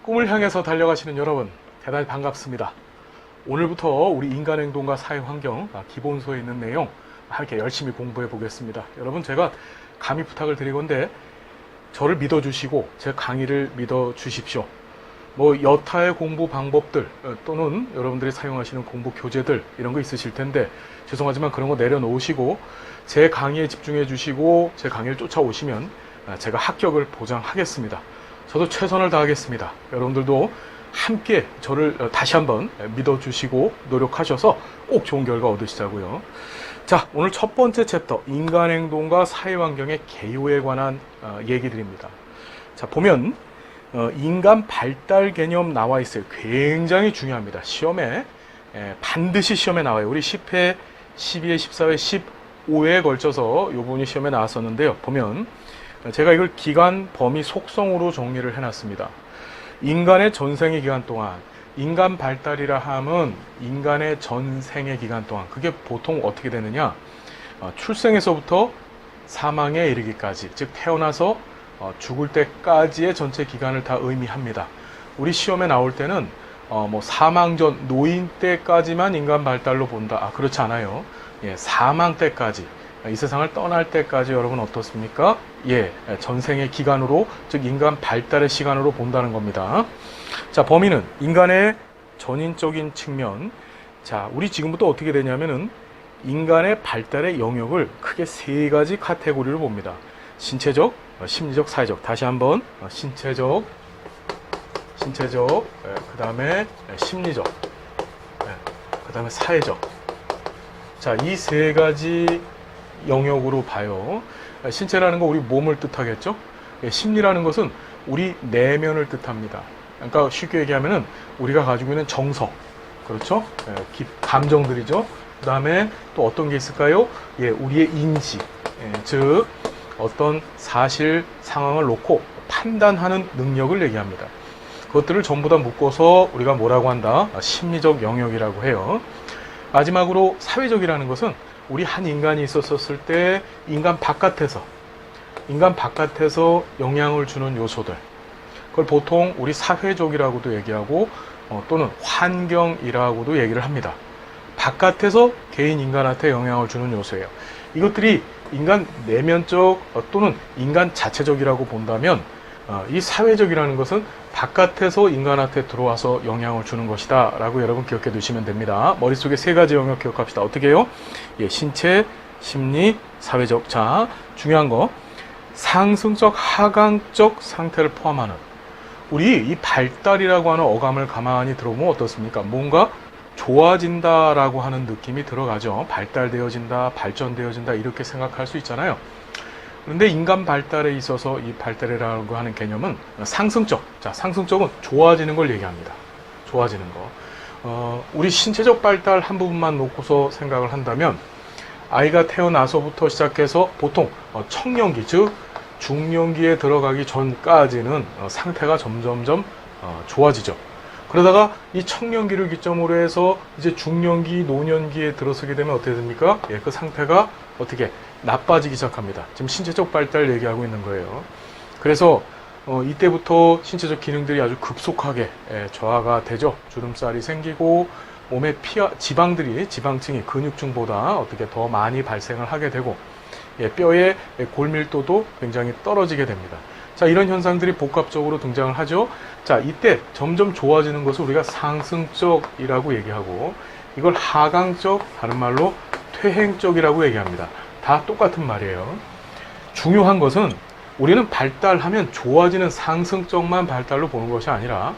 꿈을 향해서 달려가시는 여러분, 대단히 반갑습니다. 오늘부터 우리 인간행동과 사회환경 기본소에 있는 내용 함께 열심히 공부해 보겠습니다. 여러분, 제가 감히 부탁을 드리건데 저를 믿어주시고 제 강의를 믿어주십시오. 뭐 여타의 공부 방법들 또는 여러분들이 사용하시는 공부 교재들 이런 거 있으실 텐데 죄송하지만 그런 거 내려놓으시고 제 강의에 집중해 주시고 제 강의를 쫓아오시면 제가 합격을 보장하겠습니다. 저도 최선을 다하겠습니다. 여러분들도 함께 저를 다시 한번 믿어주시고 노력하셔서 꼭 좋은 결과 얻으시자고요. 자, 오늘 첫 번째 챕터 인간행동과 사회환경의 개요에 관한 얘기들입니다. 자, 보면 인간 발달 개념 나와 있어요. 굉장히 중요합니다. 시험에 반드시 시험에 나와요. 우리 10회, 12회, 14회, 15회에 걸쳐서 이 부분이 시험에 나왔었는데요. 보면 제가 이걸 기간, 범위, 속성으로 정리를 해놨습니다. 인간의 전생의 기간 동안, 인간 발달이라 함은 인간의 전생의 기간 동안, 그게 보통 어떻게 되느냐, 출생에서부터 사망에 이르기까지, 즉 태어나서 죽을 때까지의 전체 기간을 다 의미합니다. 우리 시험에 나올 때는 뭐 사망 전 노인 때까지만 인간 발달로 본다. 그렇지 않아요. 예, 사망 때까지, 이 세상을 떠날 때까지 여러분 어떻습니까? 예, 전생의 기간으로, 즉 인간 발달의 시간으로 본다는 겁니다. 자, 범위는 인간의 전인적인 측면. 자, 우리 지금부터 어떻게 되냐면은 인간의 발달의 영역을 크게 세 가지 카테고리로 봅니다. 신체적, 심리적, 사회적. 다시 한번 신체적, 그 다음에 심리적, 그 다음에 사회적. 자, 이 세 가지 영역으로 봐요. 신체라는 거 우리 몸을 뜻하겠죠. 심리라는 것은 우리 내면을 뜻합니다. 그러니까 쉽게 얘기하면은 우리가 가지고 있는 정서, 그렇죠? 감정들이죠. 그 다음에 또 어떤 게 있을까요? 예, 우리의 인지, 즉 어떤 사실 상황을 놓고 판단하는 능력을 얘기합니다. 그것들을 전부 다 묶어서 우리가 뭐라고 한다? 심리적 영역이라고 해요. 마지막으로 사회적이라는 것은 우리 한 인간이 있었을 때 인간 바깥에서 영향을 주는 요소들, 그걸 보통 우리 사회적이라고도 얘기하고 또는 환경이라고도 얘기를 합니다. 바깥에서 개인 인간한테 영향을 주는 요소예요. 이것들이 인간 내면적 또는 인간 자체적이라고 본다면 이 사회적이라는 것은 바깥에서 인간한테 들어와서 영향을 주는 것이다 라고 여러분 기억해 두시면 됩니다. 머릿속에 세 가지 영역 기억합시다. 어떻게 해요? 예, 신체, 심리, 사회적. 자, 중요한 거 상승적, 하강적 상태를 포함하는 우리 이 발달이라고 하는 어감을 가만히 들어보면 어떻습니까? 뭔가 좋아진다라고 하는 느낌이 들어가죠. 발달되어진다, 발전되어진다 이렇게 생각할 수 있잖아요. 그런데 인간 발달에 있어서 이 발달이라고 하는 개념은 상승적. 자, 상승적은 좋아지는 걸 얘기합니다. 좋아지는 거. 우리 신체적 발달 한 부분만 놓고서 생각을 한다면 아이가 태어나서부터 시작해서 보통 청년기, 즉 중년기에 들어가기 전까지는 상태가 점점점 좋아지죠. 그러다가 이 청년기를 기점으로 해서 이제 중년기, 노년기에 들어서게 되면 어떻게 됩니까? 예, 그 상태가 어떻게 나빠지기 시작합니다. 지금 신체적 발달 얘기하고 있는 거예요. 그래서 이때부터 신체적 기능들이 아주 급속하게 저하가 되죠. 주름살이 생기고 몸에 지방층이 근육층보다 어떻게 더 많이 발생을 하게 되고 뼈의 골밀도도 굉장히 떨어지게 됩니다. 자, 이런 현상들이 복합적으로 등장을 하죠. 자, 이때 점점 좋아지는 것을 우리가 상승적이라고 얘기하고 이걸 하강적, 다른 말로 퇴행적이라고 얘기합니다. 다 똑같은 말이에요. 중요한 것은 우리는 발달하면 좋아지는 상승적만 발달로 보는 것이 아니라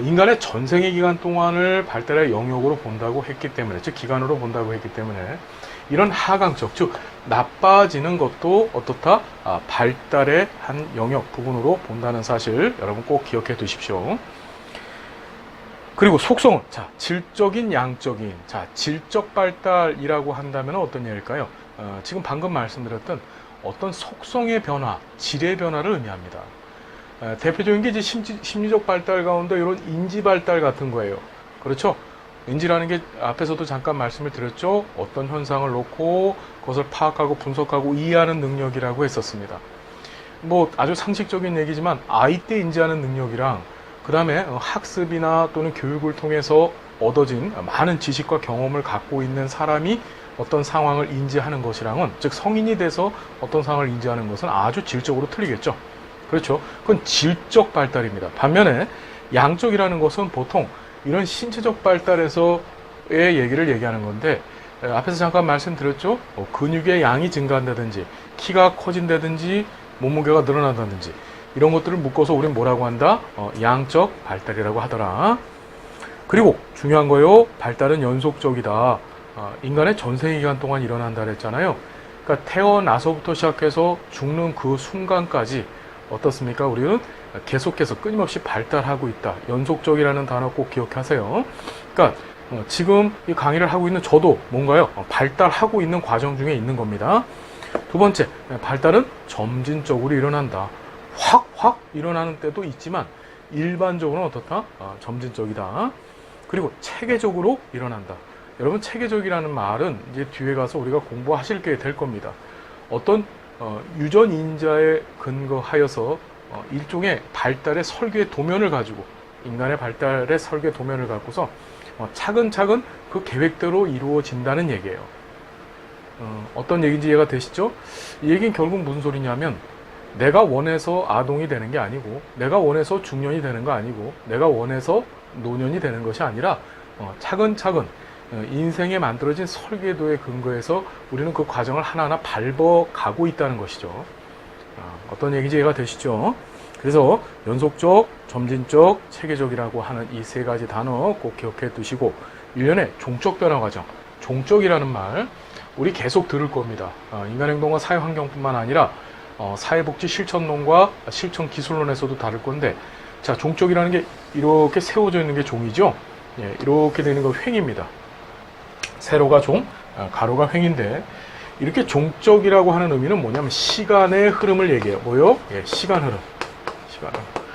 인간의 전생의 기간 동안을 발달의 영역으로 본다고 했기 때문에, 즉 기간으로 본다고 했기 때문에 이런 하강적, 즉 나빠지는 것도 어떻다? 발달의 한 영역 부분으로 본다는 사실 여러분 꼭 기억해 두십시오. 그리고 속성은 자, 질적인, 양적인. 자, 질적 발달이라고 한다면 어떤 얘기일까요? 지금 방금 말씀드렸던 어떤 속성의 변화, 질의 변화를 의미합니다. 대표적인 게 이제 심리적 발달 가운데 이런 인지 발달 같은 거예요. 그렇죠? 인지라는 게 앞에서도 잠깐 말씀을 드렸죠. 어떤 현상을 놓고 그것을 파악하고 분석하고 이해하는 능력이라고 했었습니다. 뭐 아주 상식적인 얘기지만 아이 때 인지하는 능력이랑 그 다음에 학습이나 또는 교육을 통해서 얻어진 많은 지식과 경험을 갖고 있는 사람이 어떤 상황을 인지하는 것이랑은, 즉 성인이 돼서 어떤 상황을 인지하는 것은 아주 질적으로 틀리겠죠. 그렇죠. 그건 질적 발달입니다. 반면에 양적이라는 것은 보통 이런 신체적 발달에서의 얘기를 얘기하는 건데, 앞에서 잠깐 말씀드렸죠. 근육의 양이 증가한다든지 키가 커진다든지 몸무게가 늘어난다든지 이런 것들을 묶어서 우리는 뭐라고 한다? 양적 발달이라고 하더라. 그리고 중요한 거요. 발달은 연속적이다. 인간의 전생 기간 동안 일어난다 그랬잖아요. 그러니까 태어나서부터 시작해서 죽는 그 순간까지 어떻습니까? 우리는 계속해서 끊임없이 발달하고 있다. 연속적이라는 단어 꼭 기억하세요. 그러니까 지금 이 강의를 하고 있는 저도 뭔가요? 발달하고 있는 과정 중에 있는 겁니다. 두 번째, 발달은 점진적으로 일어난다. 확 일어나는 때도 있지만 일반적으로는 어떻다? 점진적이다. 그리고 체계적으로 일어난다. 여러분, 체계적이라는 말은 이제 뒤에 가서 우리가 공부하실 게 될 겁니다. 어떤 유전인자에 근거하여서 일종의 발달의 설계 도면을 가지고, 인간의 발달의 설계 도면을 갖고서 차근차근 그 계획대로 이루어진다는 얘기예요. 어떤 얘기인지 이해가 되시죠? 이 얘기는 결국 무슨 소리냐면, 내가 원해서 아동이 되는 게 아니고, 내가 원해서 중년이 되는 거 아니고, 내가 원해서 노년이 되는 것이 아니라 차근차근 인생에 만들어진 설계도에 근거해서 우리는 그 과정을 하나하나 밟아가고 있다는 것이죠. 어떤 얘기인지 이해가 되시죠? 그래서 연속적, 점진적, 체계적이라고 하는 이 세 가지 단어 꼭 기억해 두시고, 일련의 종적 변화 과정, 종적이라는 말 우리 계속 들을 겁니다. 인간행동과 사회환경뿐만 아니라 사회복지 실천론과 실천기술론에서도 다룰 건데, 자, 종적이라는 게 이렇게 세워져 있는 게 종이죠. 예, 이렇게 되는 건 횡입니다. 세로가 종, 가로가 횡인데, 이렇게 종적이라고 하는 의미는 뭐냐면 시간의 흐름을 얘기해요. 뭐요? 예, 시간 흐름.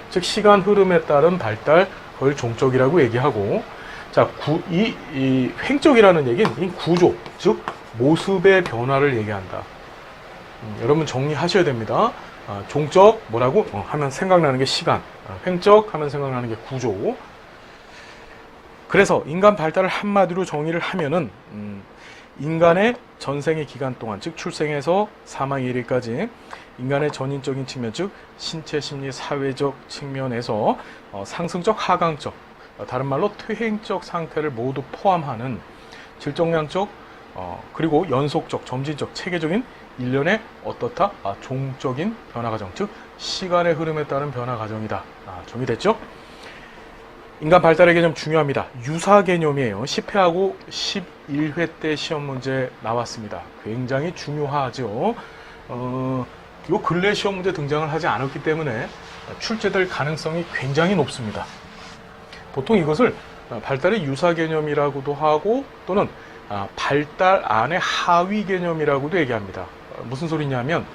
즉 시간 흐름에 따른 발달, 그걸 종적이라고 얘기하고, 자, 이 횡적이라는 얘기는 이 구조, 즉 모습의 변화를 얘기한다. 여러분 정리하셔야 됩니다. 종적 뭐라고 하면 생각나는 게 시간, 횡적 하면 생각나는 게 구조. 그래서 인간 발달을 한마디로 정의를 하면은 인간의 전생의 기간 동안, 즉 출생에서 사망의 이르기까지 인간의 전인적인 측면, 즉 신체, 심리, 사회적 측면에서 상승적, 하강적, 다른 말로 퇴행적 상태를 모두 포함하는 질적량적, 그리고 연속적, 점진적, 체계적인 일련의 어떻다? 종적인 변화 과정, 즉 시간의 흐름에 따른 변화 과정이다. 정의됐죠? 인간 발달의 개념 중요합니다. 유사 개념이에요. 10회하고 11회 때 시험 문제 나왔습니다. 굉장히 중요하죠. 요 근래 시험 문제 등장을 하지 않았기 때문에 출제될 가능성이 굉장히 높습니다. 보통 이것을 발달의 유사 개념이라고도 하고, 또는 발달 안의 하위 개념이라고도 얘기합니다. 무슨 소리냐면,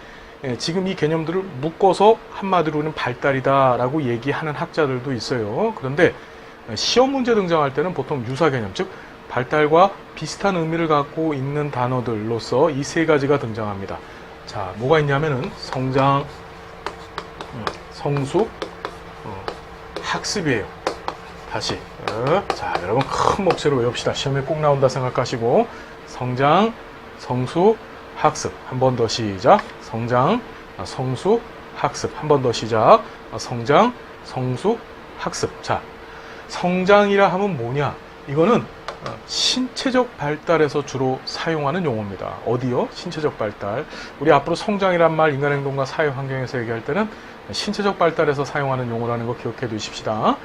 지금 이 개념들을 묶어서 한마디로는 발달이다라고 얘기하는 학자들도 있어요. 그런데 시험 문제 등장할 때는 보통 유사 개념, 즉 발달과 비슷한 의미를 갖고 있는 단어들로서 이 세 가지가 등장합니다. 자, 뭐가 있냐면은 성장, 성숙, 학습이에요. 다시. 자, 여러분 큰 목소리로 외웁시다. 시험에 꼭 나온다 생각하시고, 성장, 성숙, 학습. 한 번 더 시작. 성장, 성숙, 학습. 한 번 더 시작. 성장, 성숙, 학습. 자, 성장이라 하면 뭐냐? 이거는 신체적 발달에서 주로 사용하는 용어입니다. 어디요? 신체적 발달. 우리 앞으로 성장이란 말 인간행동과 사회환경에서 얘기할 때는 신체적 발달에서 사용하는 용어라는 거 기억해 두십시다.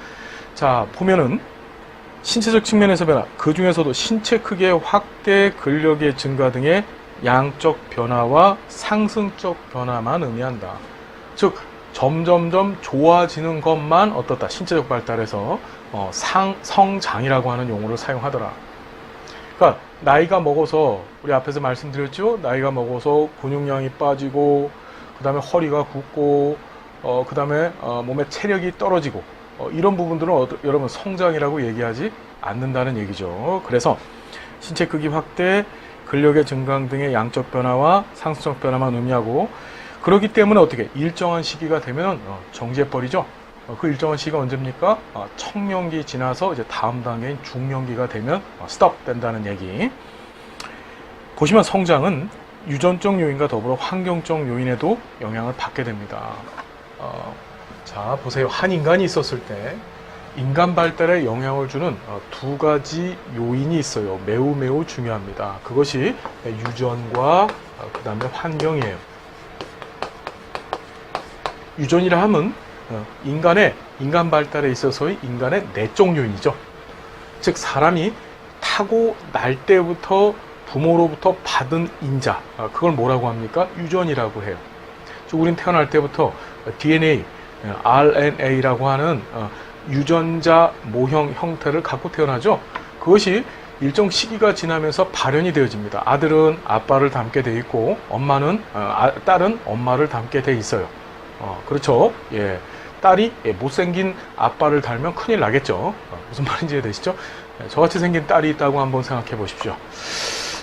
자, 보면은 신체적 측면에서 변화, 그 중에서도 신체 크기의 확대, 근력의 증가 등의 양적 변화와 상승적 변화만 의미한다. 즉 점점점 좋아지는 것만 어떻다? 신체적 발달에서 성장이라고 하는 용어를 사용하더라. 그러니까 나이가 먹어서, 우리 앞에서 말씀드렸죠? 나이가 먹어서 근육량이 빠지고, 그 다음에 허리가 굽고, 그 다음에 몸의 체력이 떨어지고, 이런 부분들은 여러분 성장이라고 얘기하지 않는다는 얘기죠. 그래서 신체 크기 확대, 근력의 증강 등의 양적 변화와 상승적 변화만 의미하고, 그렇기 때문에 어떻게 일정한 시기가 되면 정지해버리죠. 그 일정한 시기가 언제입니까? 청년기 지나서 이제 다음 단계인 중년기가 되면 스톱 된다는 얘기. 보시면 성장은 유전적 요인과 더불어 환경적 요인에도 영향을 받게 됩니다. 자, 보세요. 한 인간이 있었을 때 인간 발달에 영향을 주는 두 가지 요인이 있어요. 매우 중요합니다. 그것이 유전과 그 다음에 환경이에요. 유전이라 하면 인간 발달에 있어서의 인간의 내적 요인이죠. 즉 사람이 타고 날 때부터 부모로부터 받은 인자, 그걸 뭐라고 합니까? 유전이라고 해요. 즉 우린 태어날 때부터 DNA, RNA라고 하는 유전자 모형 형태를 갖고 태어나죠. 그것이 일정 시기가 지나면서 발현이 되어집니다. 아들은 아빠를 닮게 돼 있고 딸은 엄마를 닮게 돼 있어요. 그렇죠. 예. 딸이 못생긴 아빠를 닮으면 큰일 나겠죠. 무슨 말인지 이해되시죠? 저같이 생긴 딸이 있다고 한번 생각해 보십시오.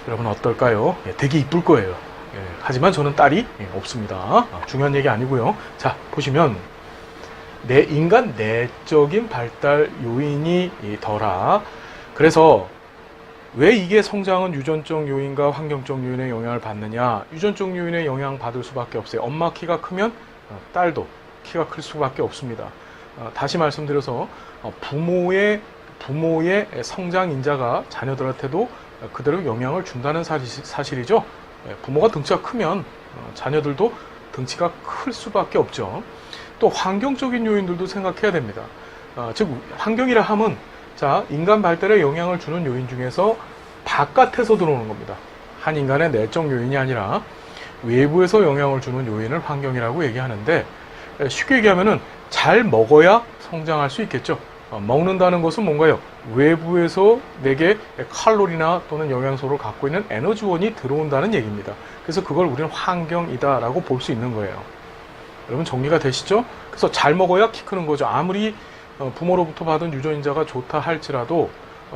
여러분 어떨까요? 되게 이쁠 거예요. 하지만 저는 딸이 없습니다. 중요한 얘기 아니고요. 자, 보시면 내 인간 내적인 발달 요인이 덜하. 그래서 왜 이게 성장은 유전적 요인과 환경적 요인의 영향을 받느냐? 유전적 요인의 영향 받을 수밖에 없어요. 엄마 키가 크면 딸도 키가 클 수밖에 없습니다. 다시 말씀드려서 부모의 성장 인자가 자녀들한테도 그대로 영향을 준다는 사실이죠. 부모가 덩치가 크면 자녀들도 덩치가 클 수밖에 없죠. 또 환경적인 요인들도 생각해야 됩니다. 즉 환경이라 함은 자 인간 발달에 영향을 주는 요인 중에서 바깥에서 들어오는 겁니다. 한 인간의 내적 요인이 아니라 외부에서 영향을 주는 요인을 환경이라고 얘기하는데 쉽게 얘기하면은 잘 먹어야 성장할 수 있겠죠. 먹는다는 것은 뭔가요? 외부에서 내게 칼로리나 또는 영양소를 갖고 있는 에너지원이 들어온다는 얘기입니다. 그래서 그걸 우리는 환경이다라고 볼 수 있는 거예요. 여러분 정리가 되시죠? 그래서 잘 먹어야 키 크는 거죠. 아무리 부모로부터 받은 유전인자가 좋다 할지라도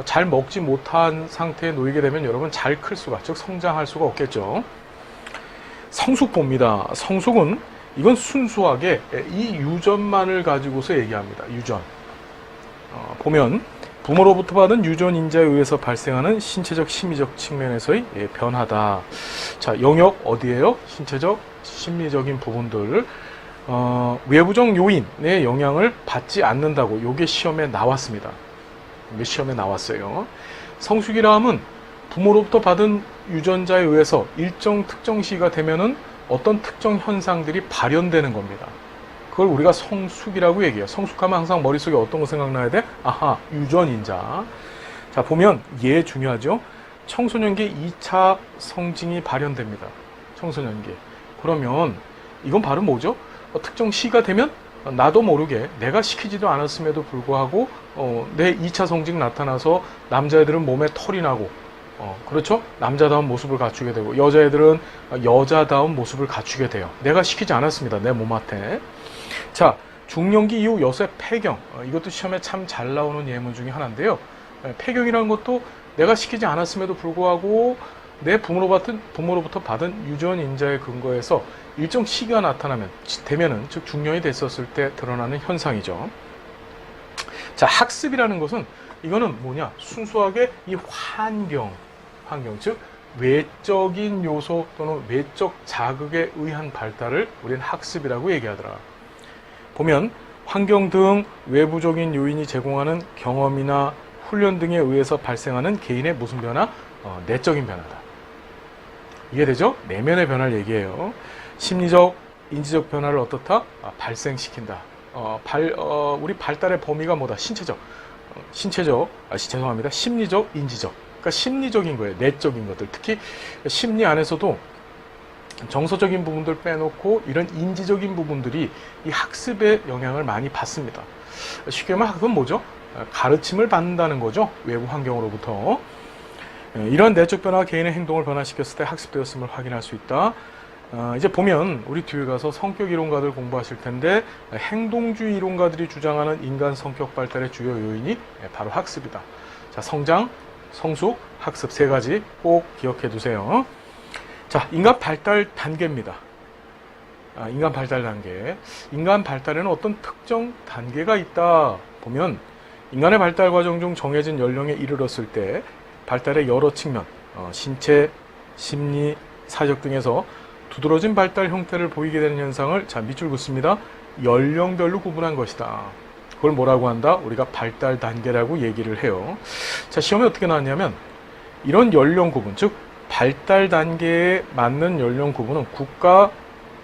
잘 먹지 못한 상태에 놓이게 되면 여러분 잘 클 수가, 즉 성장할 수가 없겠죠. 성숙 봅니다. 성숙은 이건 순수하게 이 유전만을 가지고서 얘기합니다. 유전. 보면 부모로부터 받은 유전 인자에 의해서 발생하는 신체적, 심리적 측면에서의 변화다. 자, 영역 어디예요? 신체적, 심리적인 부분들. 외부적 요인의 영향을 받지 않는다고 요게 시험에 나왔습니다. 시험에 나왔어요. 성숙이라 함은 부모로부터 받은 유전자에 의해서 일정 특정 시기가 되면은 어떤 특정 현상들이 발현되는 겁니다. 그걸 우리가 성숙이라고 얘기해요. 성숙하면 항상 머릿속에 어떤 거 생각나야 돼? 아하, 유전인자. 자, 보면 얘 중요하죠. 청소년기 2차 성징이 발현됩니다. 청소년기. 그러면 이건 바로 뭐죠? 특정 시기가 되면 나도 모르게 내가 시키지도 않았음에도 불구하고 내 2차 성징 나타나서 남자애들은 몸에 털이 나고 그렇죠? 남자다운 모습을 갖추게 되고 여자애들은 여자다운 모습을 갖추게 돼요. 내가 시키지 않았습니다. 내 몸한테. 자, 중년기 이후 여성의 폐경. 이것도 시험에 참 잘 나오는 예문 중에 하나인데요. 폐경이라는 것도 내가 시키지 않았음에도 불구하고 내 부모로부터 받은 유전 인자에 근거해서 일정 시기가 되면은 즉 중년이 됐었을 때 드러나는 현상이죠. 자, 학습이라는 것은 이거는 뭐냐? 순수하게 이 환경, 즉 외적인 요소 또는 외적 자극에 의한 발달을 우리는 학습이라고 얘기하더라. 보면 환경 등 외부적인 요인이 제공하는 경험이나 훈련 등에 의해서 발생하는 개인의 무슨 변화? 내적인 변화다. 이해되죠? 내면의 변화를 얘기해요. 심리적, 인지적 변화를 어떻다? 발생시킨다. 우리 발달의 범위가 뭐다? 심리적, 인지적. 그러니까 심리적인 거예요. 내적인 것들. 특히 심리 안에서도 정서적인 부분들 빼놓고 이런 인지적인 부분들이 이 학습에 영향을 많이 받습니다. 쉽게 말하면 학습은 뭐죠? 가르침을 받는다는 거죠. 외부 환경으로부터. 이러한 내적 변화가 개인의 행동을 변화시켰을 때 학습되었음을 확인할 수 있다. 이제 보면 우리 뒤에 가서 성격 이론가들 공부하실 텐데 행동주의 이론가들이 주장하는 인간 성격 발달의 주요 요인이 바로 학습이다. 자, 성장, 성숙, 학습 세 가지 꼭 기억해 두세요. 자, 인간 발달 단계입니다. 인간 발달 단계. 인간 발달에는 어떤 특정 단계가 있다 보면 인간의 발달 과정 중 정해진 연령에 이르렀을 때 발달의 여러 측면, 신체, 심리, 사회적 등에서 두드러진 발달 형태를 보이게 되는 현상을 밑줄 긋습니다. 연령별로 구분한 것이다. 그걸 뭐라고 한다? 우리가 발달 단계라고 얘기를 해요. 자, 시험에 어떻게 나왔냐면 이런 연령 구분, 즉 발달 단계에 맞는 연령 구분은 국가,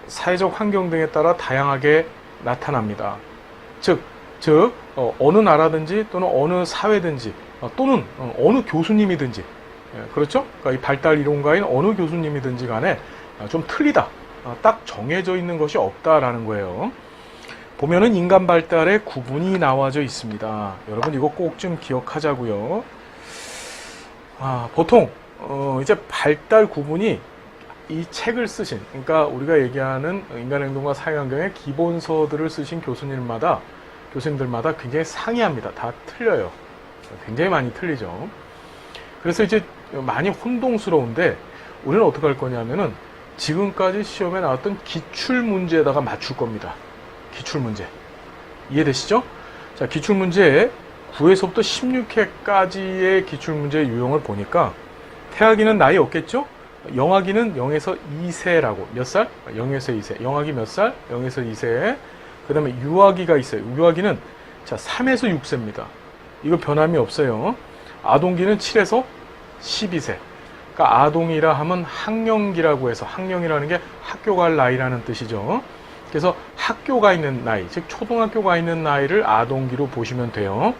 사회적 환경 등에 따라 다양하게 나타납니다. 즉 어느 나라든지 또는 어느 사회든지 또는 어느 교수님이든지, 그렇죠? 그러니까 이 발달 이론가인 어느 교수님이든지 간에 좀 틀리다, 딱 정해져 있는 것이 없다라는 거예요. 보면은 인간 발달의 구분이 나와져 있습니다. 여러분 이거 꼭 좀 기억하자고요. 보통 이제 발달 구분이 이 책을 쓰신, 그러니까 우리가 얘기하는 인간행동과 사회환경의 기본서들을 쓰신 교수님들마다 굉장히 상이합니다. 다 틀려요. 굉장히 많이 틀리죠. 그래서 이제 많이 혼동스러운데 우리는 어떻게 할 거냐면은 지금까지 시험에 나왔던 기출문제에다가 맞출 겁니다. 기출문제. 이해되시죠? 자, 기출문제에 9에서부터 16회까지의 기출문제의 유형을 보니까 태아기는 나이 없겠죠? 영아기는 0에서 2세라고. 몇 살? 0에서 2세. 영아기 몇 살? 0에서 2세. 그 다음에 유아기가 있어요. 유아기는 3에서 6세입니다. 이거 변함이 없어요. 아동기는 7에서 12세. 그러니까 아동이라 하면 학령기라고 해서, 학령이라는 게 학교 갈 나이라는 뜻이죠. 그래서 학교가 있는 나이, 즉 초등학교가 있는 나이를 아동기로 보시면 돼요.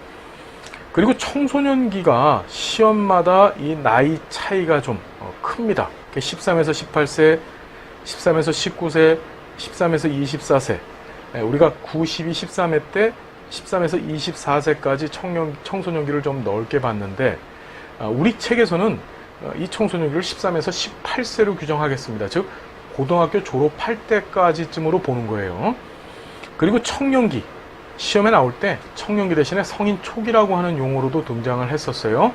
그리고 청소년기가 시험마다 이 나이 차이가 좀 큽니다. 13에서 18세, 13에서 19세, 13에서 24세. 우리가 9, 12, 13회 때 13에서 24세까지 청소년기를 좀 넓게 봤는데, 우리 책에서는 이 청소년기를 13에서 18세로 규정하겠습니다. 즉 고등학교 졸업할 때까지쯤으로 보는 거예요. 그리고 청년기, 시험에 나올 때 청년기 대신에 성인 초기라고 하는 용어로도 등장을 했었어요.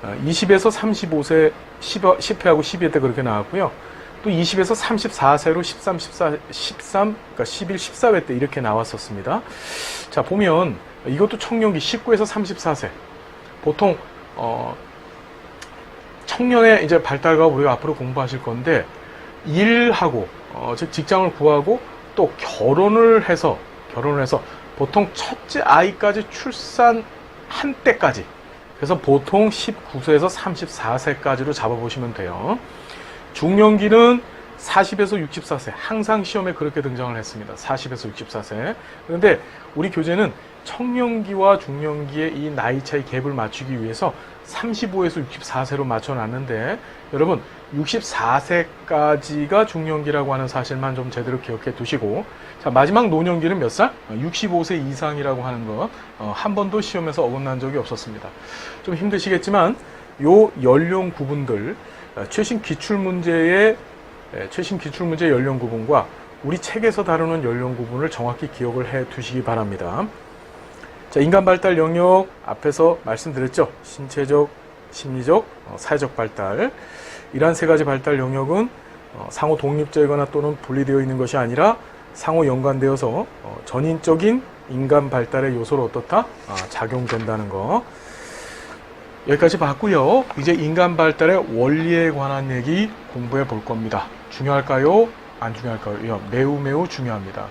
20에서 35세 10회하고 12회 때 그렇게 나왔고요. 또 20에서 34세로 11, 14회 때 이렇게 나왔었습니다. 자, 보면 이것도 청년기 19에서 34세. 보통 청년의 이제 발달과 우리가 앞으로 공부하실 건데, 일하고 즉 직장을 구하고 또 결혼을 해서 보통 첫째 아이까지 출산한 때까지, 그래서 보통 19세에서 34세까지로 잡아보시면 돼요. 중년기는 40에서 64세, 항상 시험에 그렇게 등장을 했습니다. 40에서 64세. 그런데 우리 교재는 청년기와 중년기의 이 나이 차이 갭을 맞추기 위해서 35에서 64세로 맞춰놨는데, 여러분 64세까지가 중년기라고 하는 사실만 좀 제대로 기억해 두시고, 자, 마지막 노년기는 몇 살? 65세 이상이라고 하는 거 한 번도 시험에서 어긋난 적이 없었습니다. 좀 힘드시겠지만 요 연령 구분들, 최신 기출문제의 연령 구분과 우리 책에서 다루는 연령 구분을 정확히 기억을 해 두시기 바랍니다. 자, 인간 발달 영역 앞에서 말씀드렸죠. 신체적, 심리적, 사회적 발달. 이러한 세 가지 발달 영역은 상호 독립적이거나 또는 분리되어 있는 것이 아니라 상호 연관되어서 전인적인 인간 발달의 요소로 어떻다? 작용된다는 거. 여기까지 봤고요. 이제 인간 발달의 원리에 관한 얘기 공부해 볼 겁니다. 중요할까요? 안 중요할까요? 매우 중요합니다.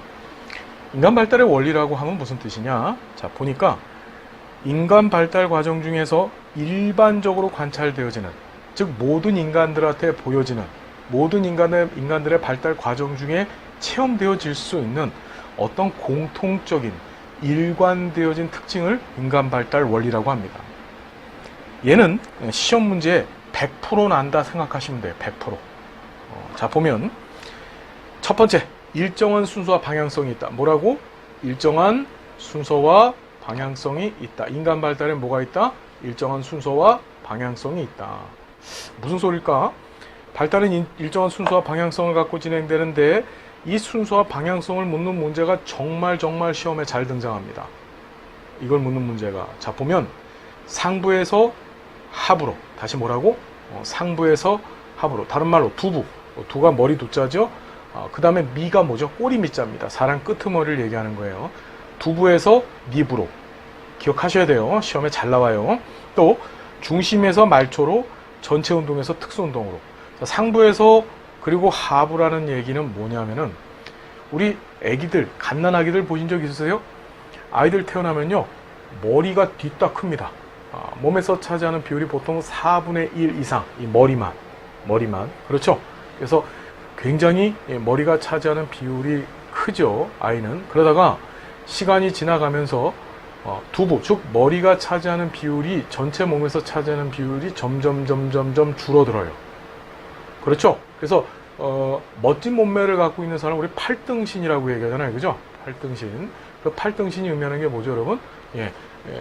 인간 발달의 원리라고 하면 무슨 뜻이냐? 자, 보니까 인간 발달 과정 중에서 일반적으로 관찰되어지는, 즉 모든 인간들한테 보여지는, 모든 인간들의 발달 과정 중에 체험되어질 수 있는 어떤 공통적인 일관되어진 특징을 인간 발달 원리라고 합니다. 얘는 시험 문제에 100% 난다 생각하시면 돼요. 100%. 자, 보면 첫 번째, 일정한 순서와 방향성이 있다. 뭐라고? 일정한 순서와 방향성이 있다. 인간 발달에 뭐가 있다? 일정한 순서와 방향성이 있다. 무슨 소릴까? 발달은 일정한 순서와 방향성을 갖고 진행되는데, 이 순서와 방향성을 묻는 문제가 정말 시험에 잘 등장합니다. 이걸 묻는 문제가, 자, 보면 상부에서 하부로, 다시 뭐라고? 상부에서 하부로, 다른 말로 두부, 두가 머리 두자죠. 그 다음에 미가 뭐죠? 꼬리 밑자입니다. 사람 끄트머리를 얘기하는 거예요. 두부에서 립으로. 기억하셔야 돼요. 시험에 잘 나와요. 또 중심에서 말초로, 전체 운동에서 특수 운동으로. 상부에서 그리고 하부라는 얘기는 뭐냐면은 우리 애기들, 갓난아기들 보신 적 있으세요? 아이들 태어나면요 머리가 뒤딱 큽니다. 몸에서 차지하는 비율이 보통 4분의 1 이상, 이 머리만 그렇죠? 그래서 굉장히 머리가 차지하는 비율이 크죠, 아이는. 그러다가 시간이 지나가면서 두부, 즉 머리가 차지하는 비율이 전체 몸에서 차지하는 비율이 점점 줄어들어요. 그렇죠? 그래서 멋진 몸매를 갖고 있는 사람 우리 팔등신이라고 얘기하잖아요, 그죠? 팔등신. 그 팔등신이 의미하는 게 뭐죠, 여러분?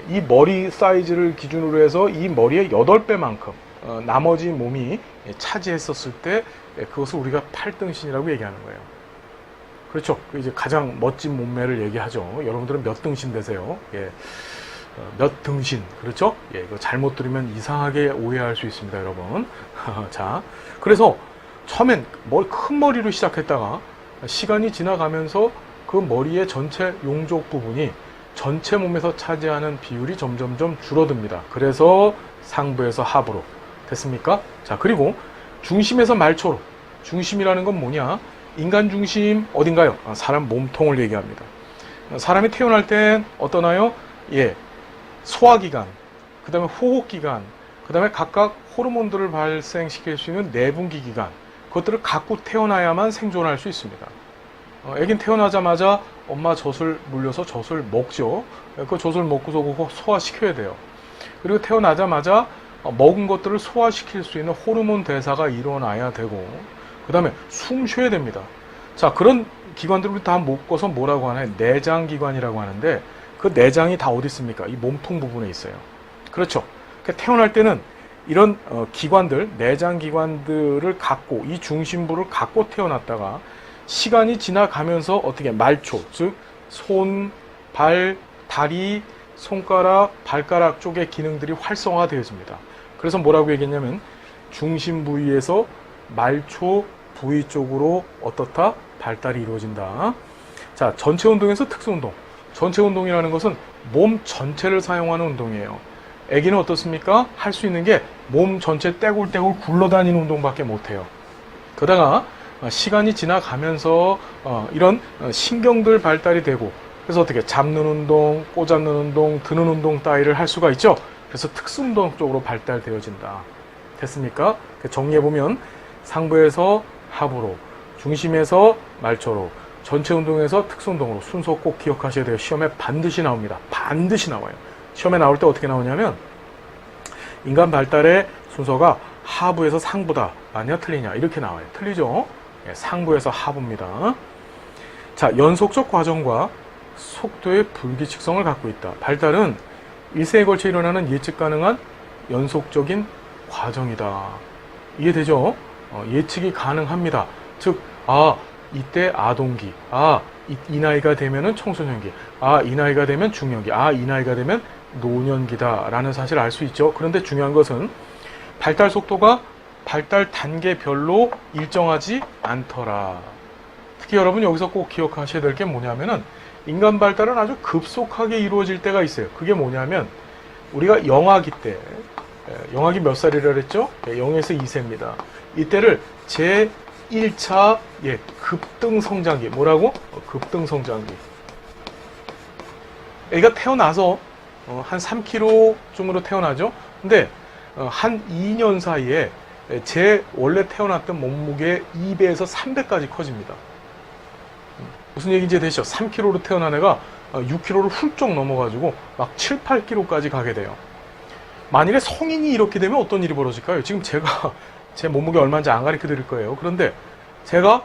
이 머리 사이즈를 기준으로 해서 이 머리의 8배만큼 나머지 몸이 차지했었을 때 그것을 우리가 팔등신이라고 얘기하는 거예요. 그렇죠? 이제 가장 멋진 몸매를 얘기하죠. 여러분들은 몇 등신 되세요? 몇 등신, 그렇죠? 이거 잘못 들으면 이상하게 오해할 수 있습니다, 여러분. 자, 그래서 처음엔 큰 머리로 시작했다가 시간이 지나가면서 그 머리의 전체 용족 부분이 전체 몸에서 차지하는 비율이 점점 줄어듭니다. 그래서 상부에서 하부로 됐습니까? 자, 그리고 중심에서 말초로. 중심이라는 건 뭐냐? 인간 중심 어딘가요? 사람 몸통을 얘기합니다. 사람이 태어날 땐 어떠나요? 소화기관, 그 다음에 호흡기관, 그 다음에 각각 호르몬들을 발생시킬 수 있는 내분기 기관, 그것들을 갖고 태어나야만 생존할 수 있습니다. 애긴 태어나자마자 엄마 젖을 물려서 젖을 먹죠. 그 젖을 먹고서 그거 소화시켜야 돼요. 그리고 태어나자마자 먹은 것들을 소화시킬 수 있는 호르몬 대사가 일어나야 되고, 그 다음에 숨 쉬어야 됩니다. 자, 그런 기관들을 다 묶어서 뭐라고 하나요? 내장기관이라고 하는데, 그 내장이 다 어디 있습니까? 이 몸통 부분에 있어요. 그렇죠. 그러니까 태어날 때는 이런 기관들, 내장기관들을 갖고, 이 중심부를 갖고 태어났다가 시간이 지나가면서 어떻게 말초, 즉 손, 발, 다리, 손가락, 발가락 쪽의 기능들이 활성화되어집니다. 그래서 뭐라고 얘기했냐면 중심 부위에서 말초 부위 쪽으로 어떻다? 발달이 이루어진다. 자, 전체 운동에서 특수 운동. 전체 운동이라는 것은 몸 전체를 사용하는 운동이에요. 애기는 어떻습니까? 할 수 있는 게 몸 전체 떼굴떼굴 굴러다니는 운동밖에 못해요. 그러다가 시간이 지나가면서 이런 신경들 발달이 되고, 그래서 어떻게 잡는 운동, 꼬잡는 운동, 드는 운동 따위를 할 수가 있죠. 그래서 특수 운동 쪽으로 발달되어진다. 됐습니까? 정리해보면 상부에서 하부로, 중심에서 말초로, 전체 운동에서 특수 운동으로 순서 꼭 기억하셔야 돼요. 시험에 반드시 나옵니다. 반드시 나와요. 시험에 나올 때 어떻게 나오냐면 인간 발달의 순서가 하부에서 상부다. 맞냐 틀리냐 이렇게 나와요. 틀리죠? 상부에서 하부입니다. 자, 연속적 과정과 속도의 불규칙성을 갖고 있다. 발달은 일생에 걸쳐 일어나는 예측 가능한 연속적인 과정이다. 이해되죠? 예측이 가능합니다. 즉, 이때 아동기, 이 나이가 되면은 청소년기, 이 나이가 되면 중년기, 이 나이가 되면 노년기다 라는 사실을 알 수 있죠. 그런데 중요한 것은 발달 속도가 발달 단계별로 일정하지 않더라. 특히 여러분 여기서 꼭 기억하셔야 될 게 뭐냐면은 인간 발달은 아주 급속하게 이루어질 때가 있어요. 그게 뭐냐면 우리가 영아기 때, 영아기 몇 살이라 그랬죠? 0에서 2세입니다. 이때를 제1차 급등 성장기. 뭐라고? 급등 성장기. 애가 태어나서 한 3kg쯤으로 태어나죠? 근데 한 2년 사이에 제 원래 태어났던 몸무게의 2배에서 3배까지 커집니다. 무슨 얘기인지 되시죠? 3kg로 태어난 애가 6kg를 훌쩍 넘어가지고 막 7, 8kg까지 가게 돼요. 만일에 성인이 이렇게 되면 어떤 일이 벌어질까요? 지금 제가 제 몸무게 얼마인지 안 가르쳐 드릴 거예요. 그런데 제가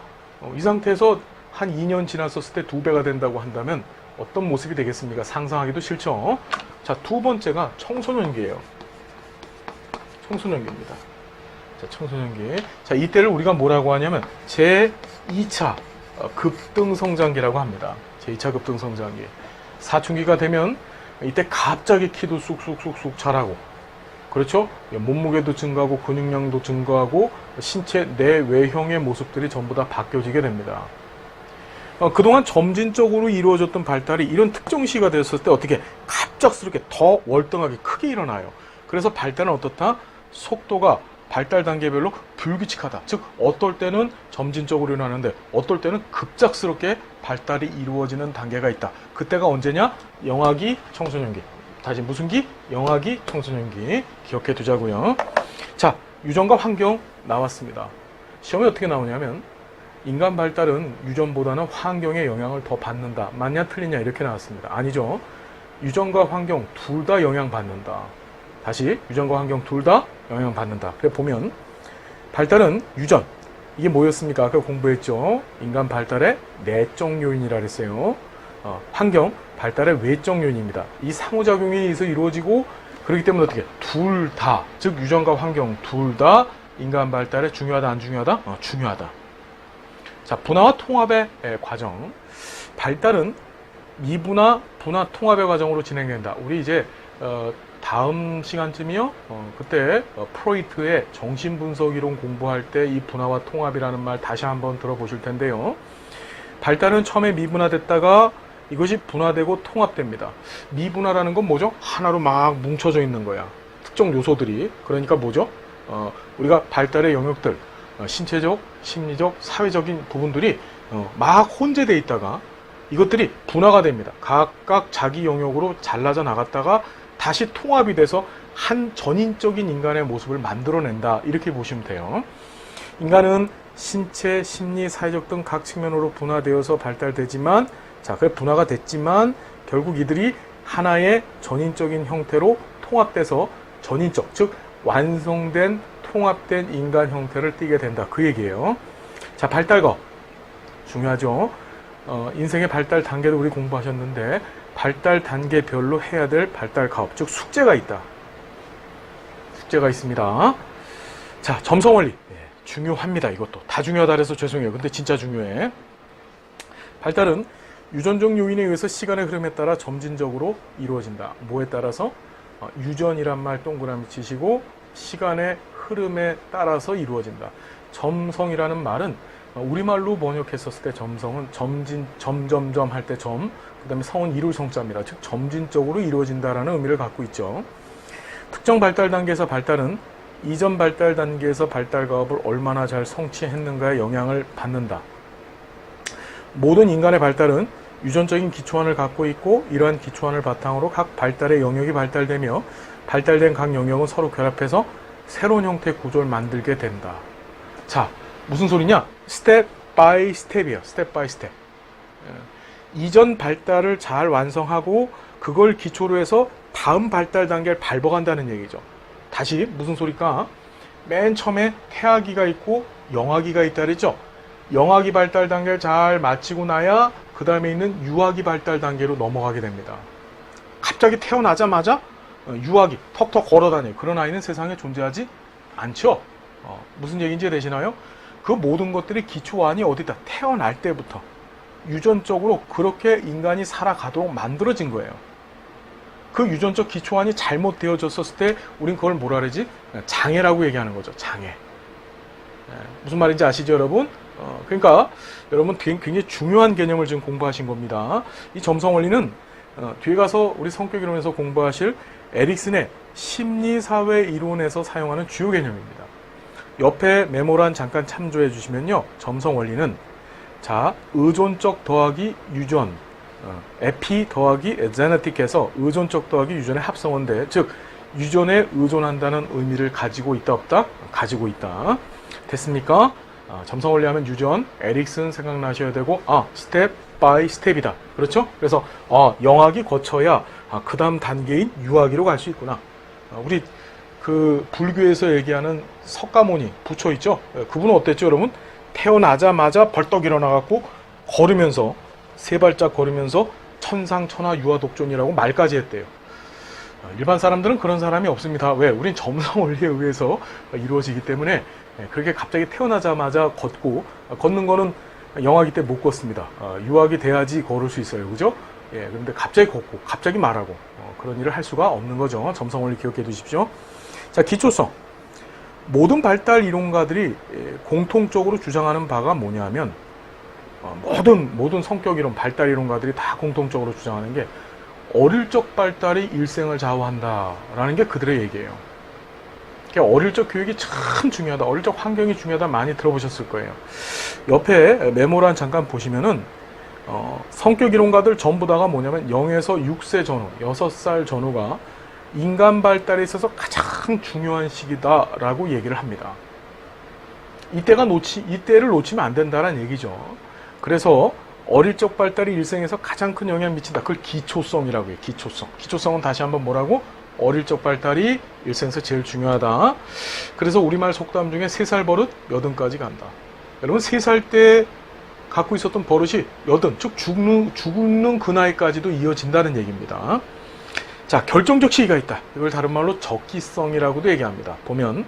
이 상태에서 한 2년 지났었을 때 2배가 된다고 한다면 어떤 모습이 되겠습니까? 상상하기도 싫죠? 자, 두 번째가 청소년기예요. 청소년기입니다. 자, 청소년기. 자, 이때를 우리가 뭐라고 하냐면 제2차 급등성장기라고 합니다. 제2차 급등성장기. 사춘기가 되면 이때 갑자기 키도 쑥쑥쑥쑥 자라고, 그렇죠? 몸무게도 증가하고 근육량도 증가하고 신체 내외형의 모습들이 전부 다 바뀌어지게 됩니다. 그동안 점진적으로 이루어졌던 발달이 이런 특정 시기가 되었을 때 어떻게 갑작스럽게 더 월등하게 크게 일어나요. 그래서 발달은 어떻다? 속도가 발달 단계별로 불규칙하다. 즉 어떨 때는 점진적으로 일어나는데 어떨 때는 급작스럽게 발달이 이루어지는 단계가 있다. 그때가 언제냐? 영아기, 청소년기. 다시 무슨 기? 영아기, 청소년기. 기억해 두자고요. 자, 유전과 환경 나왔습니다. 시험에 어떻게 나오냐면 인간 발달은 유전보다는 환경의 영향을 더 받는다. 맞냐 틀리냐 이렇게 나왔습니다. 아니죠. 유전과 환경 둘 다 영향받는다. 다시 유전과 환경 둘 다 영향받는다. 그래 보면 발달은 유전. 이게 뭐였습니까? 아까 공부했죠. 인간 발달의 내적 요인이라 그랬어요. 환경, 발달의 외적 요인입니다. 이 상호작용에 의해서 이루어지고 그렇기 때문에 어떻게? 둘 다, 즉 유전과 환경 둘 다 인간 발달에 중요하다 안 중요하다? 중요하다. 자, 분화와 통합의 과정. 발달은 미분화, 분화, 통합의 과정으로 진행된다. 우리 이제 다음 시간쯤이요. 그때 프로이트의 정신분석이론 공부할 때 이 분화와 통합이라는 말 다시 한번 들어보실 텐데요. 발달은 처음에 미분화됐다가 이것이 분화되고 통합됩니다. 미분화라는 건 뭐죠? 하나로 막 뭉쳐져 있는 거야. 특정 요소들이. 그러니까 뭐죠? 우리가 발달의 영역들, 신체적, 심리적, 사회적인 부분들이 막 혼재되어 있다가 이것들이 분화가 됩니다. 각각 자기 영역으로 잘라져 나갔다가 다시 통합이 돼서 한 전인적인 인간의 모습을 만들어낸다. 이렇게 보시면 돼요. 인간은 신체, 심리, 사회적 등 각 측면으로 분화되어서 발달되지만, 자, 그래 분화가 됐지만 결국 이들이 하나의 전인적인 형태로 통합돼서 전인적, 즉 완성된 통합된 인간 형태를 띠게 된다. 그 얘기예요. 자, 발달거 중요하죠. 인생의 발달 단계도 우리 공부하셨는데 발달 단계별로 해야 될 발달 가업, 즉 숙제가 있다. 숙제가 있습니다. 자, 점성원리 중요합니다. 이것도 다 중요하다 그래서 죄송해요. 근데 진짜 중요해. 발달은 유전적 요인에 의해서 시간의 흐름에 따라 점진적으로 이루어진다. 뭐에 따라서? 유전이란 말 동그라미 치시고 시간의 흐름에 따라서 이루어진다. 점성이라는 말은 우리말로 번역했었을 때 점성은 점점점 할 때 점, 그 다음에 성은 이룰 성자입니다. 즉 점진적으로 이루어진다라는 의미를 갖고 있죠. 특정 발달 단계에서 발달은 이전 발달 단계에서 발달 가업을 얼마나 잘 성취했는가에 영향을 받는다. 모든 인간의 발달은 유전적인 기초안을 갖고 있고 이러한 기초안을 바탕으로 각 발달의 영역이 발달되며 발달된 각 영역은 서로 결합해서 새로운 형태의 구조를 만들게 된다. 자, 무슨 소리냐? 스텝 바이 스텝이에요. 스텝 바이 스텝. 이전 발달을 잘 완성하고 그걸 기초로 해서 다음 발달 단계를 밟아간다는 얘기죠. 다시 무슨 소리일까? 맨 처음에 태아기가 있고 영아기가 있다 그랬죠? 영아기 발달 단계를 잘 마치고 나야 그 다음에 있는 유아기 발달 단계로 넘어가게 됩니다. 갑자기 태어나자마자 유아기 턱턱 걸어다녀요. 그런 아이는 세상에 존재하지 않죠. 무슨 얘기인지 되시나요? 그 모든 것들이 기초안이 어디다? 태어날 때부터 유전적으로 그렇게 인간이 살아가도록 만들어진 거예요. 그 유전적 기초안이 잘못되어졌을 때 우린 그걸 뭐라 그러지? 장애라고 얘기하는 거죠. 장애. 무슨 말인지 아시죠, 여러분? 그러니까 여러분 굉장히 중요한 개념을 지금 공부하신 겁니다. 이 점성원리는 뒤에 가서 우리 성격이론에서 공부하실 에릭슨의 심리사회 이론에서 사용하는 주요 개념입니다. 옆에 메모란 잠깐 참조해 주시면요. 점성원리는 자, 의존적 더하기 유전, 에피 더하기 제네틱해서 의존적 더하기 유전의 합성어인데, 즉 유전에 의존한다는 의미를 가지고 있다 없다? 가지고 있다. 됐습니까? 점성원리 하면 유전, 에릭슨 생각나셔야 되고, 스텝 바이 스텝이다. 그렇죠? 그래서 영아기 거쳐야 그 다음 단계인 유아기로 갈 수 있구나. 우리 그 불교에서 얘기하는 석가모니 부처 있죠? 그분은 어땠죠, 여러분? 태어나자마자 벌떡 일어나갖고 걸으면서 세 발짝 걸으면서 천상천하 유아독존이라고 말까지 했대요. 일반 사람들은 그런 사람이 없습니다. 왜? 우린 점성원리에 의해서 이루어지기 때문에 그렇게 갑자기 태어나자마자 걷는 거는 영아기 때 못 걷습니다. 유아기 돼야지 걸을 수 있어요. 그죠? 그런데 갑자기 걷고 갑자기 말하고 그런 일을 할 수가 없는 거죠. 점성원리 기억해 두십시오. 자, 기초성. 모든 발달 이론가들이 공통적으로 주장하는 바가 뭐냐면, 모든 성격 이론, 발달 이론가들이 다 공통적으로 주장하는 게 어릴 적 발달이 일생을 좌우한다라는 게 그들의 얘기예요. 그러니까 어릴 적 교육이 참 중요하다, 어릴 적 환경이 중요하다 많이 들어보셨을 거예요. 옆에 메모란 잠깐 보시면은 성격 이론가들 전부 다가 뭐냐면 0에서 6세 전후, 6살 전후가 인간 발달에 있어서 가장 중요한 시기다라고 얘기를 합니다. 이때를 놓치면 안 된다는 얘기죠. 그래서 어릴 적 발달이 일생에서 가장 큰 영향을 미친다. 그걸 기초성이라고 해요. 기초성. 기초성은 다시 한번 뭐라고? 어릴 적 발달이 일생에서 제일 중요하다. 그래서 우리말 속담 중에 3살 버릇 여든까지 간다. 여러분 3살 때 갖고 있었던 버릇이 여든, 즉 죽는 그 나이까지도 이어진다는 얘기입니다. 자, 결정적 시기가 있다. 이걸 다른 말로 적기성이라고도 얘기합니다. 보면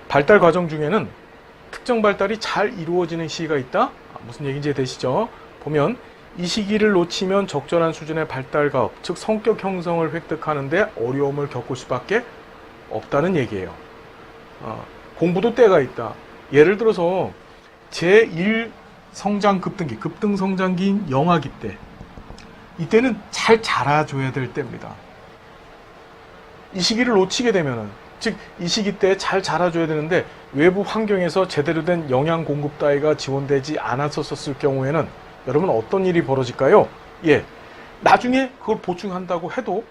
발달 과정 중에는 특정 발달이 잘 이루어지는 시기가 있다. 무슨 얘기인지 되시죠? 보면 이 시기를 놓치면 적절한 수준의 발달 가업, 즉 성격 형성을 획득하는데 어려움을 겪을 수밖에 없다는 얘기예요. 공부도 때가 있다. 예를 들어서 제1 성장 급등기, 급등 성장기인 영아기 때, 이때는 잘 자라줘야 될 때입니다. 이 시기를 놓치게 되면은, 즉 이 시기 때 잘 자라줘야 되는데 외부 환경에서 제대로 된 영양 공급 따위가 지원되지 않았었을 경우에는 여러분 어떤 일이 벌어질까요? 예, 나중에 그걸 보충한다고 해도,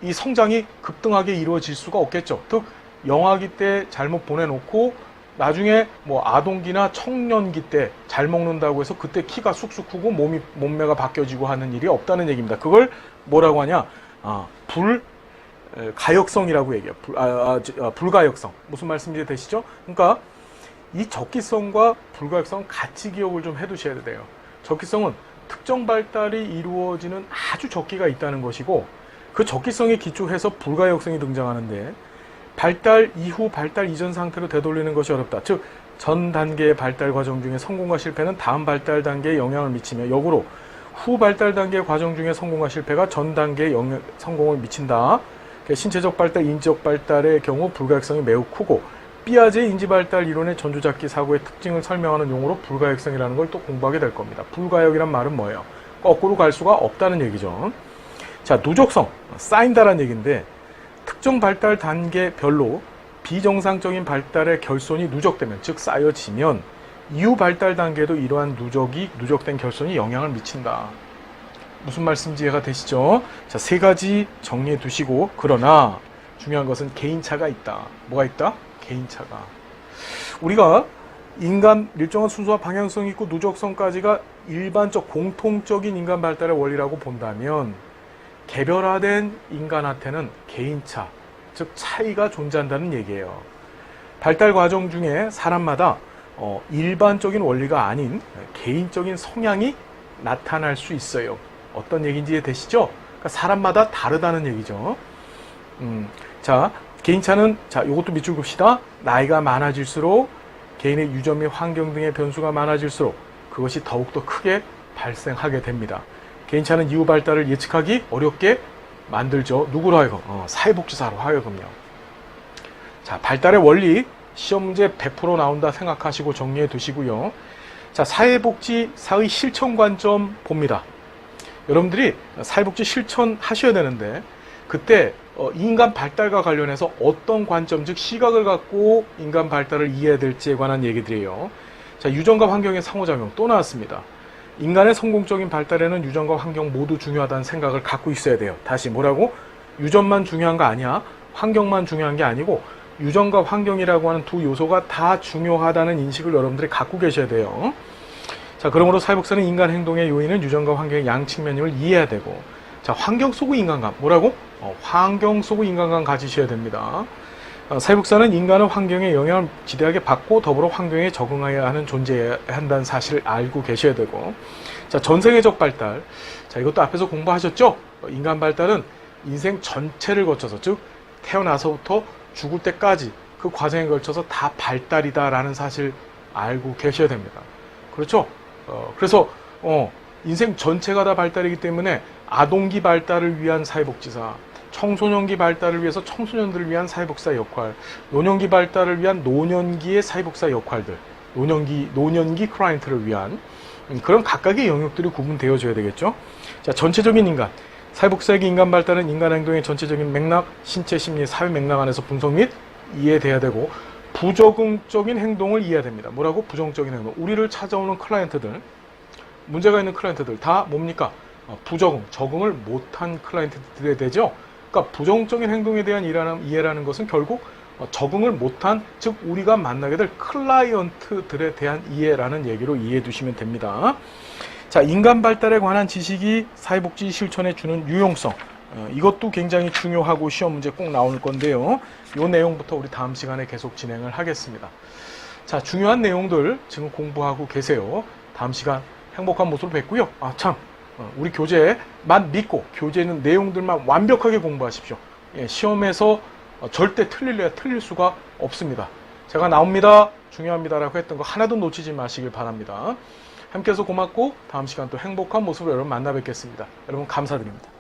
이 성장이 급등하게 이루어질 수가 없겠죠. 즉 영아기 때 잘못 보내놓고 나중에 뭐 아동기나 청년기 때 잘 먹는다고 해서 그때 키가 쑥쑥 크고 몸매가 바뀌어지고 하는 일이 없다는 얘기입니다. 그걸 뭐라고 하냐? 불가역성이라고 얘기해요. 불가역성. 무슨 말씀인지 되시죠? 그러니까 이 적기성과 불가역성은 같이 기억을 좀 해두셔야 돼요. 적기성은 특정 발달이 이루어지는 아주 적기가 있다는 것이고, 그 적기성에 기초해서 불가역성이 등장하는데, 발달 이후 발달 이전 상태로 되돌리는 것이 어렵다. 즉 전 단계의 발달 과정 중에 성공과 실패는 다음 발달 단계에 영향을 미치며, 역으로 후 발달 단계 과정 중에 성공과 실패가 전 단계에 성공을 미친다. 신체적 발달, 인지적 발달의 경우 불가역성이 매우 크고, 삐아제 인지발달 이론의 전조잡기 사고의 특징을 설명하는 용어로 불가역성이라는 걸 또 공부하게 될 겁니다. 불가역이란 말은 뭐예요? 거꾸로 갈 수가 없다는 얘기죠. 자, 누적성, 쌓인다라는 얘기인데, 특정 발달 단계별로 비정상적인 발달의 결손이 누적되면, 즉 쌓여지면 이후 발달 단계에도 이러한 누적된 결손이 영향을 미친다. 무슨 말씀인지 이해가 되시죠? 자, 3가지 정리해 두시고, 그러나 중요한 것은 개인차가 있다. 뭐가 있다? 개인차가. 우리가 인간 일정한 순서와 방향성이 있고 누적성까지가 일반적 공통적인 인간 발달의 원리라고 본다면, 개별화된 인간한테는 개인차, 즉 차이가 존재한다는 얘기예요. 발달 과정 중에 사람마다 일반적인 원리가 아닌 개인적인 성향이 나타날 수 있어요. 어떤 얘기인지 되시죠? 그러니까 사람마다 다르다는 얘기죠. 자, 개인차는, 자, 이것도 밑줄 긋시다. 나이가 많아질수록 개인의 유전 및 환경 등의 변수가 많아질수록 그것이 더욱더 크게 발생하게 됩니다. 개인차는 이후 발달을 예측하기 어렵게 만들죠. 누구로 하여금? 사회복지사로 하여금요. 자, 발달의 원리, 시험 문제 100% 나온다 생각하시고 정리해 두시고요. 자, 사회복지사의 실천 관점 봅니다. 여러분들이 사회복지 실천하셔야 되는데, 그때 인간 발달과 관련해서 어떤 관점, 즉 시각을 갖고 인간 발달을 이해해야 될지에 관한 얘기들이에요. 자, 유전과 환경의 상호작용 또 나왔습니다. 인간의 성공적인 발달에는 유전과 환경 모두 중요하다는 생각을 갖고 있어야 돼요. 다시 뭐라고? 유전만 중요한 거 아니야. 환경만 중요한 게 아니고 유전과 환경이라고 하는 두 요소가 다 중요하다는 인식을 여러분들이 갖고 계셔야 돼요. 자, 그러므로 사회복사는 인간 행동의 요인은 유전과 환경의 양측면임을 이해해야 되고, 자, 환경 속의 인간감. 뭐라고? 환경 속의 인간감 가지셔야 됩니다. 사회복사는 인간은 환경의 영향을 지대하게 받고 더불어 환경에 적응해야 하는 존재해야 한다는 사실을 알고 계셔야 되고, 자, 전생애적 발달. 자, 이것도 앞에서 공부하셨죠? 인간 발달은 인생 전체를 거쳐서, 즉 태어나서부터 죽을 때까지 그 과정에 걸쳐서 다 발달이다라는 사실 알고 계셔야 됩니다. 그렇죠? 그래서 인생 전체가 다 발달이기 때문에 아동기 발달을 위한 사회복지사, 청소년기 발달을 위해서 청소년들을 위한 사회복지사 역할, 노년기 발달을 위한 노년기의 사회복지사 역할들, 노년기 클라이언트를 위한 그런 각각의 영역들이 구분되어져야 되겠죠. 자, 전체적인 인간. 사회복지사에게 인간 발달은 인간 행동의 전체적인 맥락, 신체, 심리, 사회 맥락 안에서 분석 및 이해돼야 되고, 부적응적인 행동을 이해해야 됩니다. 뭐라고? 부정적인 행동. 우리를 찾아오는 클라이언트들, 문제가 있는 클라이언트들 다 뭡니까? 적응을 못한 클라이언트들에 되죠. 그러니까 부정적인 행동에 대한 이해라는 것은 결국 적응을 못한, 즉 우리가 만나게 될 클라이언트들에 대한 이해라는 얘기로 이해해 두시면 됩니다. 자, 인간 발달에 관한 지식이 사회복지 실천에 주는 유용성, 이것도 굉장히 중요하고 시험 문제 꼭 나올 건데요. 이 내용부터 우리 다음 시간에 계속 진행을 하겠습니다. 자, 중요한 내용들 지금 공부하고 계세요. 다음 시간 행복한 모습으로 뵙고요. 우리 교재만 믿고 교재는 내용들만 완벽하게 공부하십시오. 시험에서 절대 틀릴 수가 없습니다. 제가 나옵니다, 중요합니다라고 했던 거 하나도 놓치지 마시길 바랍니다. 함께해서 고맙고 다음 시간 또 행복한 모습으로 여러분 만나 뵙겠습니다. 여러분 감사드립니다.